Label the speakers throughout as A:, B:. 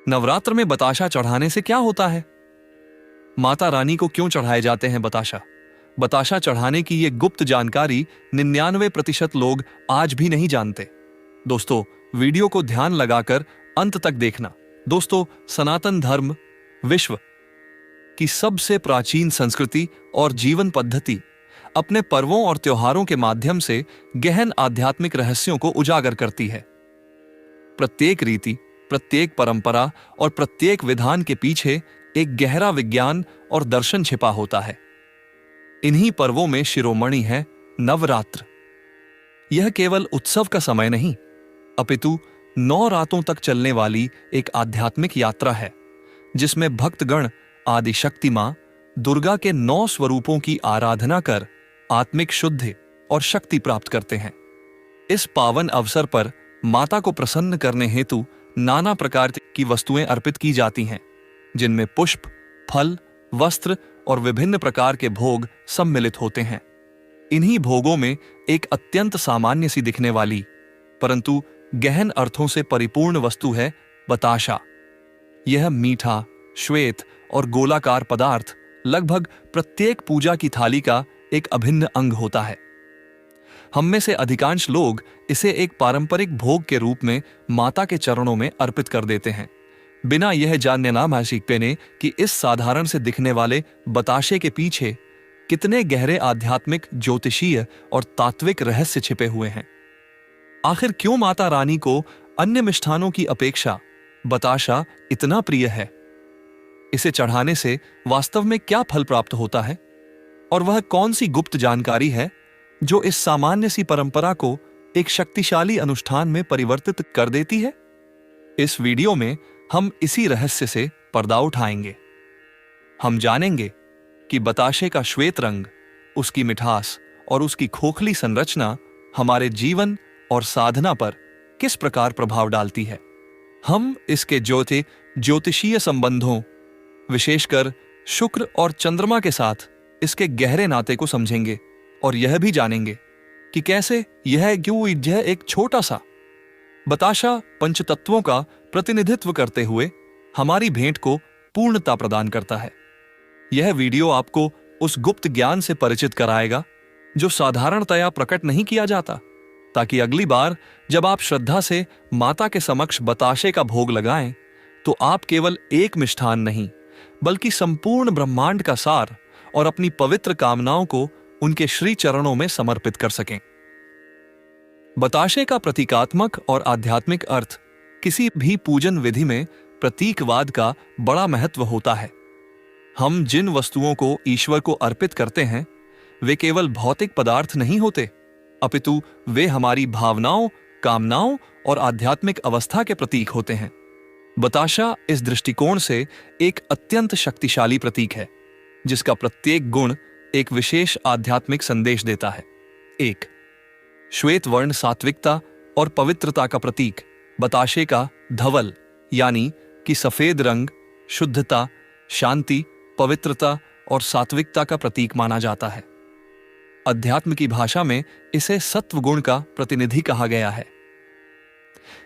A: नवरात्र में बताशा चढ़ाने से क्या होता है? माता रानी को क्यों चढ़ाए जाते हैं बताशा? बताशा चढ़ाने की ये गुप्त जानकारी 99% लोग आज भी नहीं जानते। दोस्तों, वीडियो को ध्यान लगाकर अंत तक देखना। दोस्तों, सनातन धर्म विश्व की सबसे प्राचीन संस्कृति और जीवन पद्धति अपने पर्वों और त्योहारों के माध्यम से गहन आध्यात्मिक रहस्यों को उजागर करती है। प्रत्येक रीति, प्रत्येक परंपरा और प्रत्येक विधान के पीछे एक गहरा विज्ञान और दर्शन छिपा होता है। इन्हीं पर्वों में शिरोमणि है नवरात्र। यह केवल उत्सव का समय नहीं, अपितु 9 रातों तक चलने वाली एक आध्यात्मिक यात्रा है, जिसमें भक्तगण आदि शक्ति मां दुर्गा के 9 स्वरूपों की आराधना कर आत्मिक शुद्धि और शक्ति प्राप्त करते हैं। इस पावन अवसर पर माता को प्रसन्न करने हेतु नाना प्रकार की वस्तुएं अर्पित की जाती हैं, जिनमें पुष्प, फल, वस्त्र और विभिन्न प्रकार के भोग सम्मिलित होते हैं। इन्हीं भोगों में एक अत्यंत सामान्य सी दिखने वाली परंतु गहन अर्थों से परिपूर्ण वस्तु है बताशा। यह मीठा, श्वेत और गोलाकार पदार्थ लगभग प्रत्येक पूजा की थाली का एक अभिन्न अंग होता है। हम में से अधिकांश लोग इसे एक पारंपरिक भोग के रूप में माता के चरणों में अर्पित कर देते हैं, बिना यह जानने ना मासीकते ने कि इस साधारण से दिखने वाले बताशे के पीछे कितने गहरे आध्यात्मिक, ज्योतिषीय और तात्विक रहस्य छिपे हुए हैं। आखिर क्यों माता रानी को अन्य मिष्ठानों की अपेक्षा बताशा इतना प्रिय है? इसे चढ़ाने से वास्तव में क्या फल प्राप्त होता है? और वह कौन सी गुप्त जानकारी है जो इस सामान्य सी परंपरा को एक शक्तिशाली अनुष्ठान में परिवर्तित कर देती है? इस वीडियो में हम इसी रहस्य से पर्दा उठाएंगे। हम जानेंगे कि बताशे का श्वेत रंग, उसकी मिठास और उसकी खोखली संरचना हमारे जीवन और साधना पर किस प्रकार प्रभाव डालती है। हम इसके ज्योतिषीय संबंधों, विशेषकर शुक्र और चंद्रमा के साथ इसके गहरे नाते को समझेंगे और यह भी जानेंगे कि कैसे यह एक छोटा सा बताशा पंचतत्वों का प्रतिनिधित्व करते हुए हमारी भेंट को पूर्णता प्रदान करता है। यह वीडियो आपको उस गुप्त ज्ञान से परिचित कराएगा जो साधारणतया प्रकट नहीं किया जाता, ताकि अगली बार जब आप श्रद्धा से माता के समक्ष बताशे का भोग लगाएं, तो आप केवल एक मिष्ठान नहीं, बल्कि संपूर्ण ब्रह्मांड का सार और अपनी पवित्र कामनाओं को उनके श्री चरणों में समर्पित कर सकें। बताशे का प्रतीकात्मक और आध्यात्मिक अर्थ किसी भी पूजन विधि में प्रतीकवाद का बड़ा महत्व होता है। हम जिन वस्तुओं को ईश्वर को अर्पित करते हैं, वे केवल भौतिक पदार्थ नहीं होते, अपितु वे हमारी भावनाओं, कामनाओं और आध्यात्मिक अवस्था के प्रतीक होते हैं। बताशा इस दृष्टिकोण से एक अत्यंत शक्तिशाली प्रतीक है, जिसका प्रत्येक गुण एक विशेष आध्यात्मिक संदेश देता है। 1. श्वेत वर्ण सात्विकता और पवित्रता का प्रतीक। बताशे का धवल यानी कि सफेद रंग शुद्धता, शांति, पवित्रता और सात्विकता का प्रतीक माना जाता है। अध्यात्म की भाषा में इसे सत्व गुण का प्रतिनिधि कहा गया है।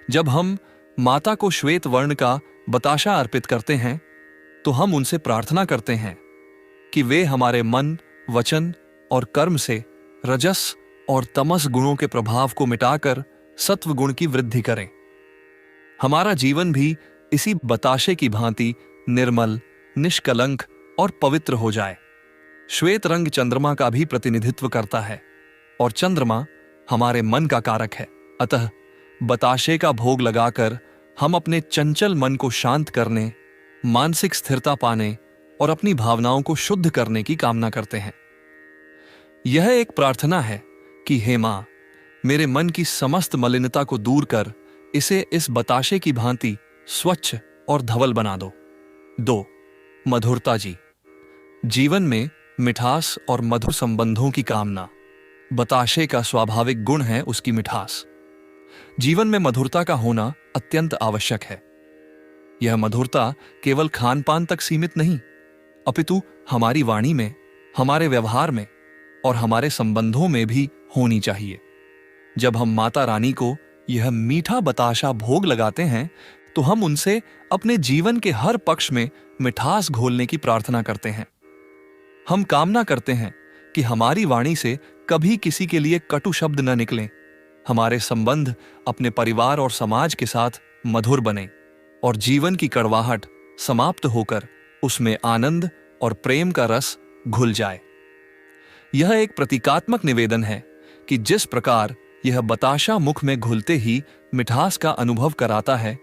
A: जब हम माता को श्वेत वर्ण का बताशा अर्पित करते हैं, तो हम उनसे प्रार्थना करते हैं कि वे हमारे मन, वचन और कर्म से रजस और तमस गुणों के प्रभाव को मिटाकर सत्व गुण की वृद्धि करें। हमारा जीवन भी इसी बताशे की भांति निर्मल, निष्कलंक और पवित्र हो जाए। श्वेत रंग चंद्रमा का भी प्रतिनिधित्व करता है और चंद्रमा हमारे मन का कारक है। अतः बताशे का भोग लगाकर हम अपने चंचल मन को शांत करने, मानसिक स्थिरता पाने और अपनी भावनाओं को शुद्ध करने की कामना करते हैं। यह एक प्रार्थना है कि हे मां, मेरे मन की समस्त मलिनता को दूर कर इसे इस बताशे की भांति स्वच्छ और धवल बना दो। 2. मधुरता जी। जीवन में मिठास और मधुर संबंधों की कामना। बताशे का स्वाभाविक गुण है उसकी मिठास। जीवन में मधुरता का होना अत्यंत आवश्यक है। यह मधुरता केवल खान पान तक सीमित नहीं, अपितु हमारी वाणी में, हमारे व्यवहार में और हमारे संबंधों में भी होनी चाहिए। जब हम माता रानी को यह मीठा बताशा भोग लगाते हैं, तो हम उनसे अपने जीवन के हर पक्ष में मिठास घोलने की प्रार्थना करते हैं। हम कामना करते हैं कि हमारी वाणी से कभी किसी के लिए कटु शब्द न निकलें, हमारे संबंध अपने परिवार और समाज के साथ मधुर बने और जीवन की कड़वाहट समाप्त होकर उसमें आनंद और प्रेम का रस घुल जाए। यह एक प्रतीकात्मक निवेदन है कि जिस प्रकार यह बताशा मुख में घुलते ही मिठास का अनुभव कराता है,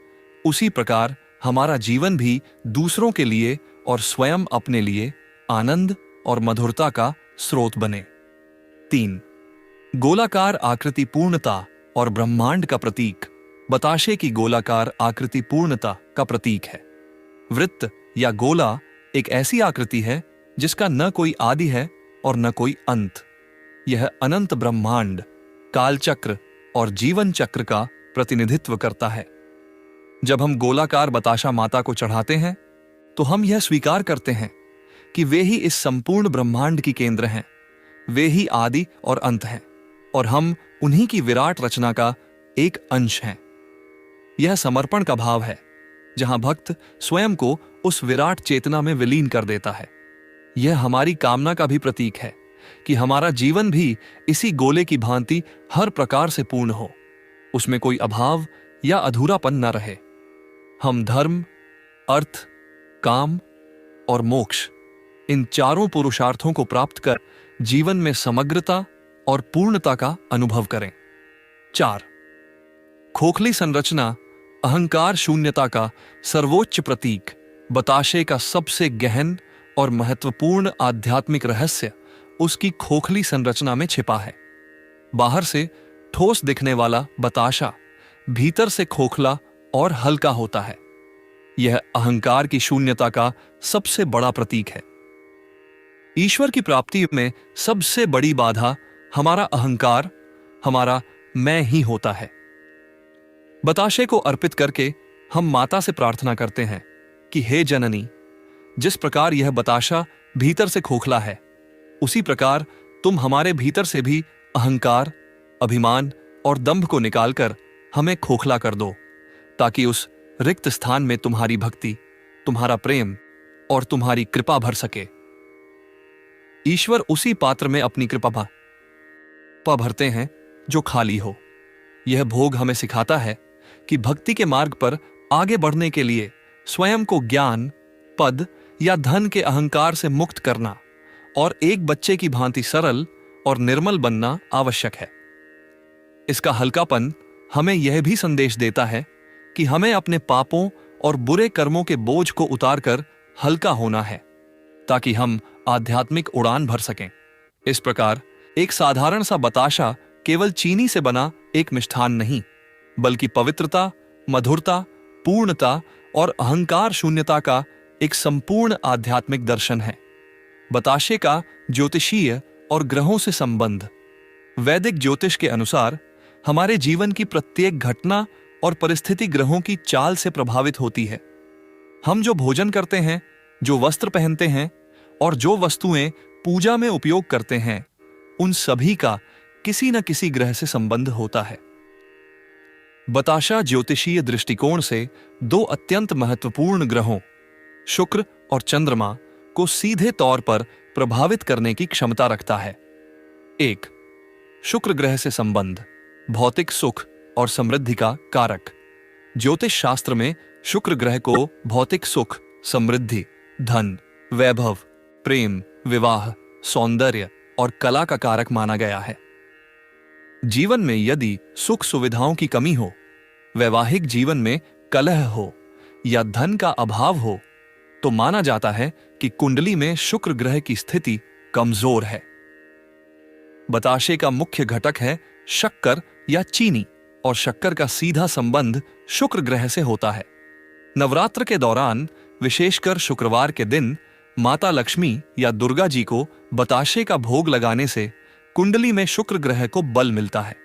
A: उसी प्रकार हमारा जीवन भी दूसरों के लिए और स्वयं अपने लिए आनंद और मधुरता का स्रोत बने। 3. गोलाकार आकृति पूर्णता और ब्रह्मांड का प्रतीक। बताशे की गोलाकार आकृति पूर्णता का प्रतीक है। वृत्त या गोला एक ऐसी आकृति है जिसका न कोई आदि है और न कोई अंत। यह अनंत ब्रह्मांड, कालचक्र और जीवन चक्र का प्रतिनिधित्व करता है। जब हम गोलाकार बताशा माता को चढ़ाते हैं तो हम यह स्वीकार करते हैं कि वे ही इस संपूर्ण ब्रह्मांड की केंद्र हैं, वे ही आदि और अंत हैं और हम उन्हीं की विराट रचना का एक अंश हैं। यह समर्पण का भाव है, जहां भक्त स्वयं को उस विराट चेतना में विलीन कर देता है। यह हमारी कामना का भी प्रतीक है कि हमारा जीवन भी इसी गोले की भांति हर प्रकार से पूर्ण हो, उसमें कोई अभाव या अधूरापन न रहे। हम धर्म, अर्थ, काम और मोक्ष, इन चारों पुरुषार्थों को प्राप्त कर जीवन में समग्रता और पूर्णता का अनुभव करें। 4. खोखली संरचना अहंकार शून्यता का सर्वोच्च प्रतीक। बताशे का सबसे गहन और महत्वपूर्ण आध्यात्मिक रहस्य उसकी खोखली संरचना में छिपा है। बाहर से ठोस दिखने वाला बताशा भीतर से खोखला और हल्का होता है। यह अहंकार की शून्यता का सबसे बड़ा प्रतीक है। ईश्वर की प्राप्ति में सबसे बड़ी बाधा हमारा अहंकार, हमारा मैं ही होता है। बताशे को अर्पित करके हम माता से प्रार्थना करते हैं कि हे जननी, जिस प्रकार यह बताशा भीतर से खोखला है, उसी प्रकार तुम हमारे भीतर से भी अहंकार, अभिमान और दंभ को निकालकर हमें खोखला कर दो, ताकि उस रिक्त स्थान में तुम्हारी भक्ति, तुम्हारा प्रेम और तुम्हारी कृपा भर सके। ईश्वर उसी पात्र में अपनी कृपा भरते हैं जो खाली हो। यह भोग हमें सिखाता है कि भक्ति के मार्ग पर आगे बढ़ने के लिए स्वयं को ज्ञान, पद या धन के अहंकार से मुक्त करना और एक बच्चे की भांति सरल और निर्मल बनना आवश्यक है। इसका हल्कापन हमें यह भी संदेश देता है कि हमें अपने पापों और बुरे कर्मों के बोझ को उतारकर हल्का होना है, ताकि हम आध्यात्मिक उड़ान भर सकें। इस प्रकार एक साधारण सा बताशा केवल चीनी से बना एक मिष्ठान नहीं, बल्कि पवित्रता, मधुरता, पूर्णता और अहंकार शून्यता का एक संपूर्ण आध्यात्मिक दर्शन है। बताशे का ज्योतिषीय और ग्रहों से संबंध। वैदिक ज्योतिष के अनुसार हमारे जीवन की प्रत्येक घटना और परिस्थिति ग्रहों की चाल से प्रभावित होती है। हम जो भोजन करते हैं, जो वस्त्र पहनते हैं और जो वस्तुएं पूजा में उपयोग करते हैं, उन सभी का किसी न किसी ग्रह से संबंध होता है। बताशा ज्योतिषीय दृष्टिकोण से दो अत्यंत महत्वपूर्ण ग्रहों, शुक्र और चंद्रमा, को सीधे तौर पर प्रभावित करने की क्षमता रखता है। 1. शुक्र ग्रह से संबंध। भौतिक सुख और समृद्धि का कारक। ज्योतिष शास्त्र में शुक्र ग्रह को भौतिक सुख, समृद्धि, धन, वैभव, प्रेम, विवाह, सौंदर्य और कला का कारक माना गया है। जीवन में यदि सुख सुविधाओं की कमी हो, वैवाहिक जीवन में कलह हो या धन का अभाव हो, तो माना जाता है कि कुंडली में शुक्र ग्रह की स्थिति कमजोर है। बताशे का मुख्य घटक है शक्कर या चीनी, और शक्कर का सीधा संबंध शुक्र ग्रह से होता है। नवरात्र के दौरान, विशेषकर शुक्रवार के दिन, माता लक्ष्मी या दुर्गा जी को बताशे का भोग लगाने से कुंडली में शुक्र ग्रह को बल मिलता है।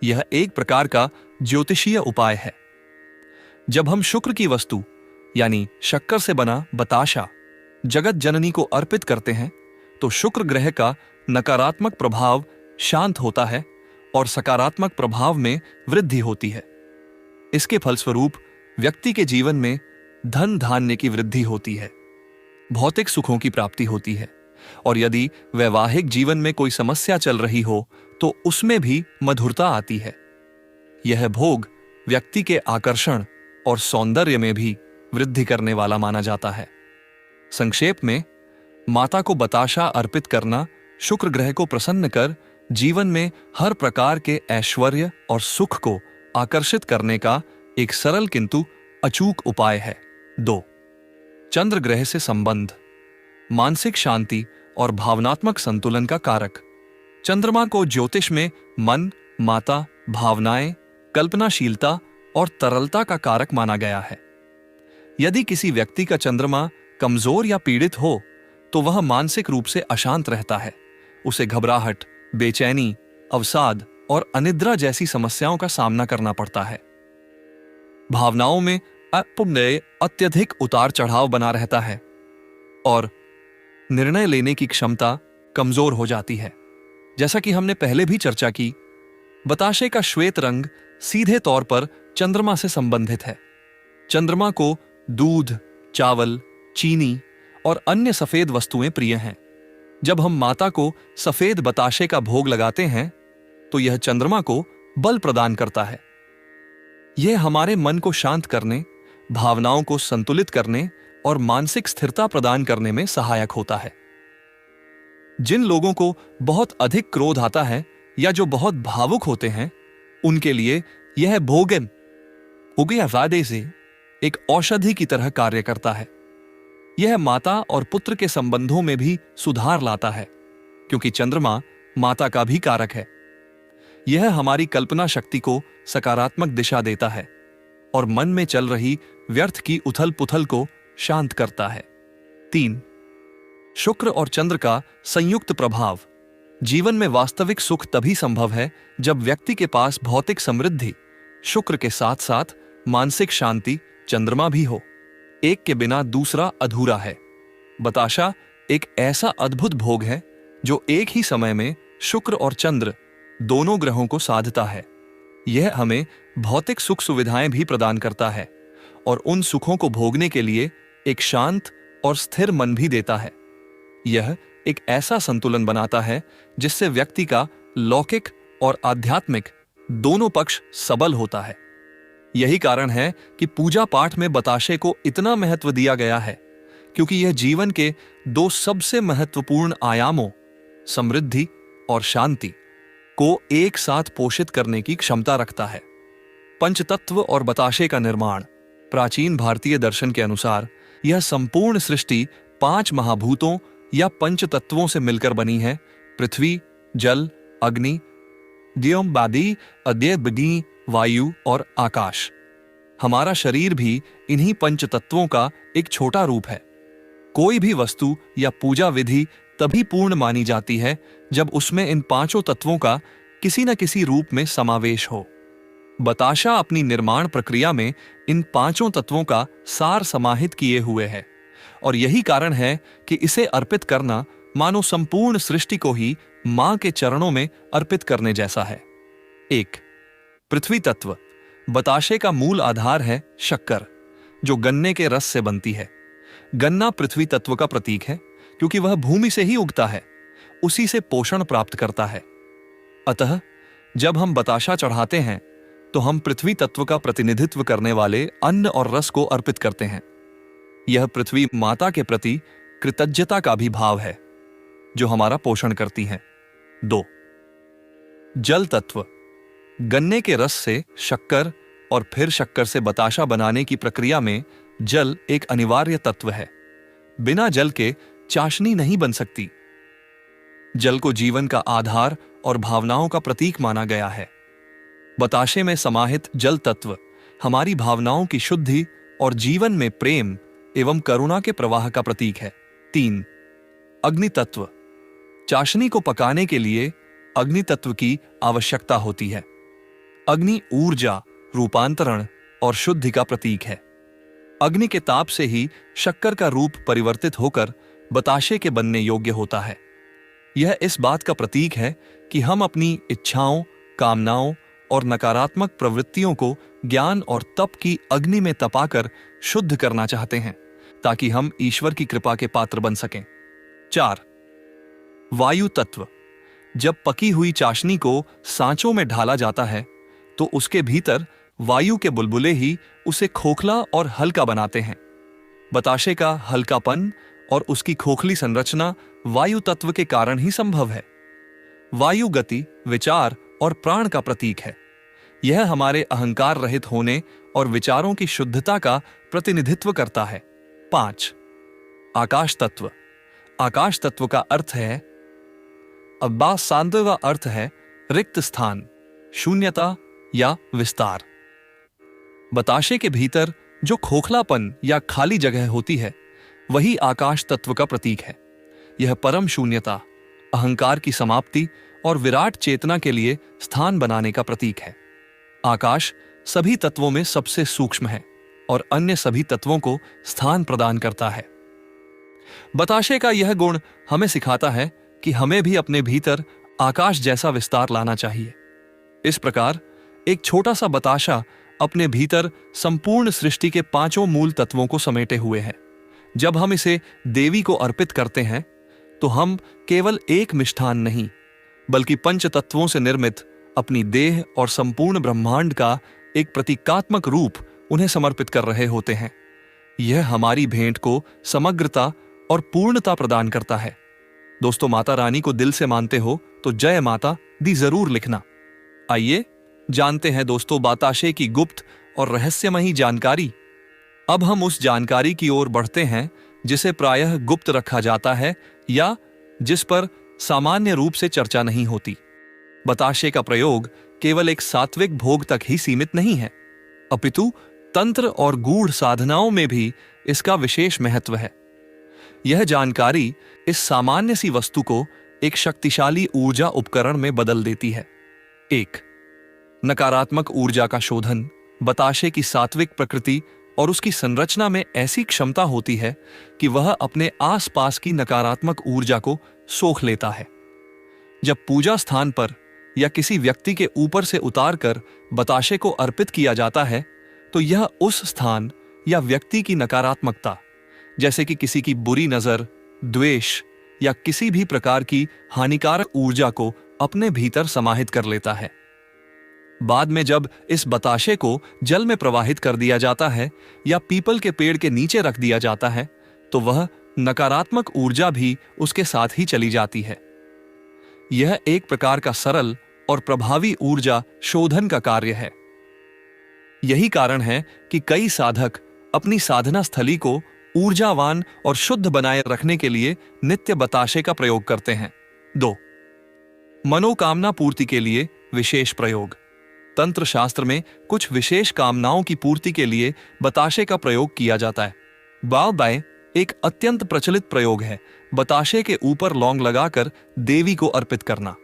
A: यह एक प्रकार का ज्योतिषीय उपाय है। जब हम शुक्र की वस्तु यानी शक्कर से बना बताशा जगत जननी को अर्पित करते हैं, तो शुक्र ग्रह का नकारात्मक प्रभाव शांत होता है और सकारात्मक प्रभाव में वृद्धि होती है। इसके फलस्वरूप व्यक्ति के जीवन में धन धान्य की वृद्धि होती है, भौतिक सुखों की प्राप्ति होती है, और यदि वैवाहिक जीवन में कोई समस्या चल रही हो तो उसमें भी मधुरता आती है। यह भोग व्यक्ति के आकर्षण और सौंदर्य में भी वृद्धि करने वाला माना जाता है। संक्षेप में, माता को बताशा अर्पित करना शुक्र ग्रह को प्रसन्न कर जीवन में हर प्रकार के ऐश्वर्य और सुख को आकर्षित करने का एक सरल किंतु अचूक उपाय है। 2. चंद्र ग्रह से संबंध। मानसिक शांति और भावनात्मक संतुलन का कारक। चंद्रमा को ज्योतिष में मन, माता, भावनाएं, कल्पनाशीलता और तरलता का कारक माना गया है। यदि किसी व्यक्ति का चंद्रमा कमजोर या पीड़ित हो तो वह मानसिक रूप से अशांत रहता है। उसे घबराहट, बेचैनी, अवसाद और अनिद्रा जैसी समस्याओं का सामना करना पड़ता है। भावनाओं में अत्यधिक उतार चढ़ाव बना रहता है और निर्णय लेने की क्षमता कमजोर हो जाती है। जैसा कि हमने पहले भी चर्चा की, बताशे का श्वेत रंग सीधे तौर पर चंद्रमा से संबंधित है। चंद्रमा को दूध, चावल, चीनी और अन्य सफेद वस्तुएं प्रिय हैं। जब हम माता को सफेद बताशे का भोग लगाते हैं तो यह चंद्रमा को बल प्रदान करता है। यह हमारे मन को शांत करने, भावनाओं को संतुलित करने और मानसिक स्थिरता प्रदान करने में सहायक होता है। जिन लोगों को बहुत अधिक क्रोध आता है या जो बहुत भावुक होते हैं, उनके लिए यह भोगन उगयावादे से एक औषधि की तरह कार्य करता है। यह माता और पुत्र के संबंधों में भी सुधार लाता है, क्योंकि चंद्रमा माता का भी कारक है। यह हमारी कल्पना शक्ति को सकारात्मक दिशा देता है और मन में चल रही व्यर्थ की उथल पुथल को शांत करता है। 3. शुक्र और चंद्र का संयुक्त प्रभाव। जीवन में वास्तविक सुख तभी संभव है जब व्यक्ति के पास भौतिक समृद्धि शुक्र के साथ साथ मानसिक शांति चंद्रमा भी हो। एक के बिना दूसरा अधूरा है। बताशा एक ऐसा अद्भुत भोग है जो एक ही समय में शुक्र और चंद्र दोनों ग्रहों को साधता है। यह हमें भौतिक सुख सुविधाएं भी प्रदान करता है और उन सुखों को भोगने के लिए एक शांत और स्थिर मन भी देता है। यह एक ऐसा संतुलन बनाता है जिससे व्यक्ति का लौकिक और आध्यात्मिक दोनों पक्ष सबल होता है। यही कारण है कि पूजा पाठ में बताशे को इतना महत्व दिया गया है, क्योंकि यह जीवन के दो सबसे महत्वपूर्ण आयामों, समृद्धि और शांति, को एक साथ पोषित करने की क्षमता रखता है। पंचतत्व और बताशे का निर्माण। प्राचीन भारतीय दर्शन के अनुसार यह संपूर्ण सृष्टि 5 महाभूतों या पंचतत्वों से मिलकर बनी है। पृथ्वी, जल, अग्नि, द्योमबादी, अद्यबगी, वायु और आकाश। हमारा शरीर भी इन्हीं पंचतत्वों का एक छोटा रूप है। कोई भी वस्तु या पूजा विधि तभी पूर्ण मानी जाती है जब उसमें इन 5 तत्वों का किसी न किसी रूप में समावेश हो। बताशा अपनी निर्माण प्रक्रिया में इन 5 तत्वों का सार समाहित किए हुए है और यही कारण है कि इसे अर्पित करना मानो संपूर्ण सृष्टि को ही मां के चरणों में अर्पित करने जैसा है। 1. पृथ्वी तत्व। बताशे का मूल आधार है शक्कर, जो गन्ने के रस से बनती है। गन्ना पृथ्वी तत्व का प्रतीक है क्योंकि वह भूमि से ही उगता है, उसी से पोषण प्राप्त करता है। अतः जब हम बताशा चढ़ाते हैं तो हम पृथ्वी तत्व का प्रतिनिधित्व करने वाले अन्न और रस को अर्पित करते हैं। यह पृथ्वी माता के प्रति कृतज्ञता का भी भाव है, जो हमारा पोषण करती है। 2. जल तत्व। गन्ने के रस से शक्कर और फिर शक्कर से बताशा बनाने की प्रक्रिया में जल एक अनिवार्य तत्व है। बिना जल के चाशनी नहीं बन सकती। जल को जीवन का आधार और भावनाओं का प्रतीक माना गया है। बताशे में समाहित जल तत्व हमारी भावनाओं की शुद्धि और जीवन में प्रेम एवं करुणा के प्रवाह का प्रतीक है। 3. अग्नि तत्व। चाशनी को पकाने के लिए अग्नि तत्व की आवश्यकता होती है। अग्नि ऊर्जा, रूपांतरण और शुद्धि का प्रतीक है। अग्नि के ताप से ही शक्कर का रूप परिवर्तित होकर बताशे के बनने योग्य होता है। यह इस बात का प्रतीक है कि हम अपनी इच्छाओं, कामनाओं और नकारात्मक प्रवृत्तियों को ज्ञान और तप की अग्नि में तपाकर शुद्ध करना चाहते हैं, ताकि हम ईश्वर की कृपा के पात्र बन सकें। 4. वायु तत्व। जब पकी हुई चाशनी को सांचों में ढाला जाता है तो उसके भीतर वायु के बुलबुले ही उसे खोखला और हल्का बनाते हैं। बताशे का हल्कापन और उसकी खोखली संरचना वायु तत्व के कारण ही संभव है। वायु गति, विचार और प्राण का प्रतीक है। यह हमारे अहंकार रहित होने और विचारों की शुद्धता का प्रतिनिधित्व करता है। 5. आकाश तत्व। आकाश तत्व का अर्थ है अब्बा सांदव का अर्थ है रिक्त स्थान, शून्यता या विस्तार। बताशे के भीतर जो खोखलापन या खाली जगह होती है वही आकाश तत्व का प्रतीक है। यह परम शून्यता, अहंकार की समाप्ति और विराट चेतना के लिए स्थान बनाने का प्रतीक है। आकाश सभी तत्वों में सबसे सूक्ष्म है और अन्य सभी तत्वों को स्थान प्रदान करता है। बताशे का यह गुण हमें सिखाता है कि हमें भी अपने भीतर आकाश जैसा विस्तार लाना चाहिए। इस प्रकार एक छोटा सा बताशा अपने भीतर संपूर्ण सृष्टि के 5 मूल तत्वों को समेटे हुए है। जब हम इसे देवी को अर्पित करते हैं तो हम केवल एक मिष्ठान नहीं बल्कि 5 तत्वों से निर्मित अपनी देह और संपूर्ण ब्रह्मांड का एक प्रतीकात्मक रूप उन्हें समर्पित कर रहे होते हैं। यह हमारी भेंट को समग्रता और पूर्णता प्रदान करता है। दोस्तों, माता रानी को दिल से मानते हो तो जय माता दी जरूर लिखना। आइए जानते हैं दोस्तों बताशे की गुप्त और रहस्यमयी जानकारी। अब हम उस जानकारी की ओर बढ़ते हैं जिसे प्रायः गुप्त रखा जाता है या जिस पर सामान्य रूप से चर्चा नहीं होती। बताशे का प्रयोग केवल एक सात्विक भोग तक ही सीमित नहीं है, अपितु तंत्र और गूढ़ साधनाओं में भी इसका विशेष महत्व है। यह जानकारी इस सामान्य सी वस्तु को एक शक्तिशाली ऊर्जा उपकरण में बदल देती है। 1. नकारात्मक ऊर्जा का शोधन। बताशे की सात्विक प्रकृति और उसकी संरचना में ऐसी क्षमता होती है कि वह अपने आसपास की नकारात्मक ऊर्जा को सोख लेता है। जब पूजा स्थान पर या किसी व्यक्ति के ऊपर से उतारकर बताशे को अर्पित किया जाता है तो यह उस स्थान या व्यक्ति की नकारात्मकता, जैसे कि किसी की बुरी नजर, द्वेष या किसी भी प्रकार की हानिकारक ऊर्जा को अपने भीतर समाहित कर लेता है। बाद में जब इस बताशे को जल में प्रवाहित कर दिया जाता है या पीपल के पेड़ के नीचे रख दिया जाता है तो वह नकारात्मक ऊर्जा भी उसके साथ ही चली जाती है। यह एक प्रकार का सरल और प्रभावी ऊर्जा शोधन का कार्य है। यही कारण है कि कई साधक अपनी साधना स्थली को ऊर्जावान और शुद्ध बनाए रखने के लिए नित्य बताशे का प्रयोग करते हैं। 2. मनोकामना पूर्ति के लिए विशेष प्रयोग। तंत्र शास्त्र में कुछ विशेष कामनाओं की पूर्ति के लिए बताशे का प्रयोग किया जाता है। बाय एक अत्यंत प्रचलित प्रयोग है बताशे के ऊपर लौंग लगाकर देवी को अर्पित करना।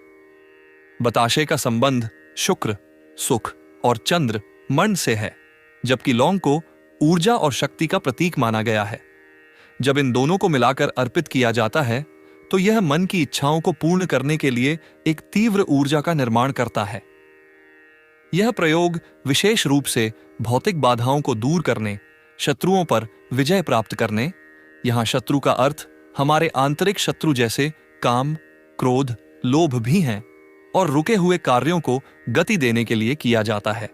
A: बताशे का संबंध शुक्र, सुख और चंद्र, मन से है, जबकि लौंग को ऊर्जा और शक्ति का प्रतीक माना गया है। जब इन दोनों को मिलाकर अर्पित किया जाता है तो यह मन की इच्छाओं को पूर्ण करने के लिए एक तीव्र ऊर्जा का निर्माण करता है। यह प्रयोग विशेष रूप से भौतिक बाधाओं को दूर करने, शत्रुओं पर विजय प्राप्त करने, यहां शत्रु का अर्थ हमारे आंतरिक शत्रु जैसे काम, क्रोध, लोभ भी हैं, और रुके हुए कार्यों को गति देने के लिए किया जाता है।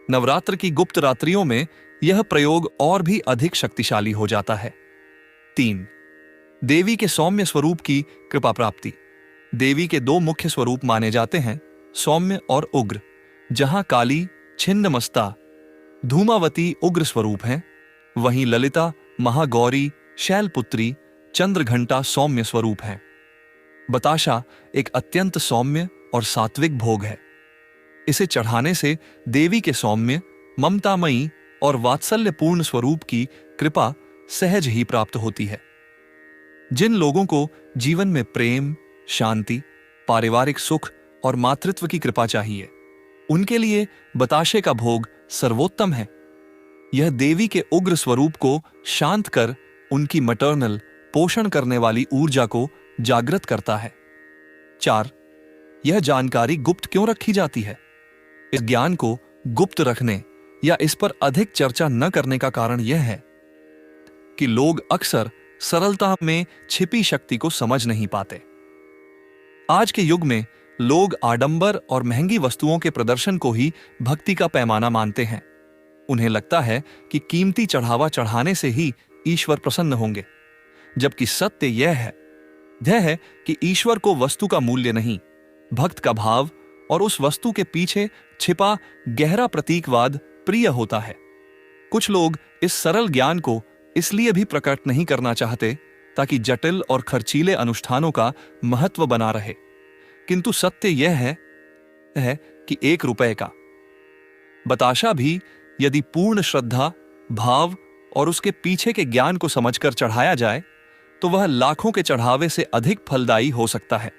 A: नवरात्र की गुप्त रात्रियों में यह प्रयोग और भी अधिक शक्तिशाली हो जाता है। 3. देवी के सौम्य स्वरूप की कृपा प्राप्ति। देवी के 2 मुख्य स्वरूप माने जाते हैं, सौम्य और उग्र। जहां काली, छिन्नमस्ता, धूमावती उग्र स्वरूप हैं, वहीं ललिता, महागौरी, शैलपुत्री, चंद्रघंटा सौम्य स्वरूप हैं। बताशा एक अत्यंत सौम्य और सात्विक भोग है। इसे चढ़ाने से देवी के सौम्य, ममतामयी और वात्सल्यपूर्ण स्वरूप की कृपा सहज ही प्राप्त होती है। जिन लोगों को जीवन में प्रेम, शांति, पारिवारिक सुख और मातृत्व की कृपा चाहिए, उनके लिए बताशे का भोग सर्वोत्तम है। यह देवी के उग्र स्वरूप को शांत कर उनकी मैटरनल, पोषण करने वाली ऊर्जा को जागृत करता है। 4. यह जानकारी गुप्त क्यों रखी जाती है? इस ज्ञान को गुप्त रखने या इस पर अधिक चर्चा न करने का कारण यह है कि लोग अक्सर सरलता में छिपी शक्ति को समझ नहीं पाते। आज के युग में लोग आडंबर और महंगी वस्तुओं के प्रदर्शन को ही भक्ति का पैमाना मानते हैं। उन्हें लगता है कि कीमती चढ़ावा चढ़ाने से ही ईश्वर प्रसन्न होंगे, जबकि सत्य यह है कि ईश्वर को वस्तु का मूल्य नहीं, भक्त का भाव और उस वस्तु के पीछे छिपा गहरा प्रतीकवाद प्रिय होता है। कुछ लोग इस सरल ज्ञान को इसलिए भी प्रकट नहीं करना चाहते ताकि जटिल और खर्चीले अनुष्ठानों का महत्व बना रहे, किंतु सत्य यह है कि 1 रुपए का बताशा भी यदि पूर्ण श्रद्धा, भाव और उसके पीछे के ज्ञान को समझकर चढ़ाया जाए तो वह लाखों के चढ़ावे से अधिक फलदायी हो सकता है।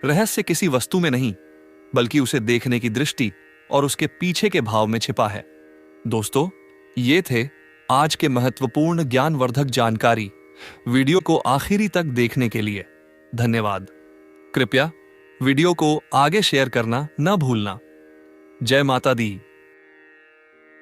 A: रहस्य किसी वस्तु में नहीं, बल्कि उसे देखने की दृष्टि और उसके पीछे के भाव में छिपा है। दोस्तों, ये थे आज के महत्वपूर्ण ज्ञानवर्धक जानकारी। वीडियो को आखिरी तक देखने के लिए धन्यवाद। कृपया वीडियो को आगे शेयर करना न भूलना। जय माता दी।